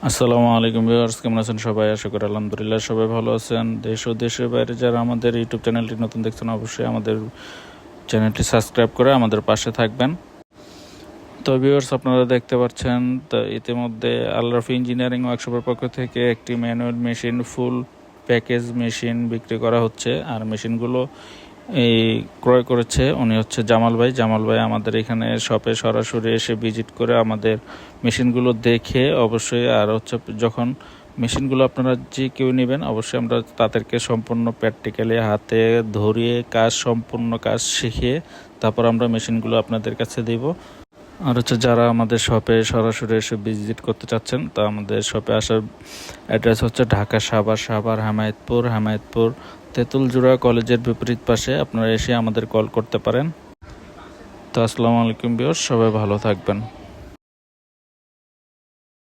আসসালামু আলাইকুম ভিউয়ার্স, কেমন আছেন সবাই? আশা করি আলহামদুলিল্লাহ সবাই ভালো আছেন। দেশ ও দেশের বাইরে যারা আমাদের ইউটিউব চ্যানেলটি নতুন দেখছেন, অবশ্যই আমাদের চ্যানেলটি সাবস্ক্রাইব করে আমাদের পাশে থাকবেন। তো ভিউয়ার্স, আপনারা দেখতে পাচ্ছেন তো ইতিমধ্যে আল-রাফি ইঞ্জিনিয়ারিং ওয়ার্কশপের পক্ষ থেকে একটি manual machine, full package machine বিক্রি করা হচ্ছে। আর মেশিনগুলো এই ক্রয় করেছে উনি হচ্ছে জামাল ভাই আমাদের এখানে শপে সরাসরি এসে ভিজিট করে আমাদের মেশিনগুলো দেখে অবশ্যই, আর হচ্ছে যখন মেশিনগুলো আপনারা যে কেউ নেবেন, অবশ্যই আমরা তাদেরকে সম্পূর্ণ প্র্যাকটিক্যালি হাতে ধরিয়ে সম্পূর্ণ কাজ শিখিয়ে তারপর আমরা মেশিনগুলো আপনাদের কাছে দেব। আর হচ্ছে যারা আমাদের শপে সরাসরি এসে ভিজিট করতে চাচ্ছেন, তা আমাদের শপে আসার অ্যাড্রেস হচ্ছে ঢাকা সাভার হামায়েতপুর তেঁতুলজোড়া কলেজের বিপরীত পাশে। আপনারা এসে আমাদের কল করতে পারেন। তো আসসালামু আলাইকুম ভিউয়ার্স, সবাই ভালো থাকবেন।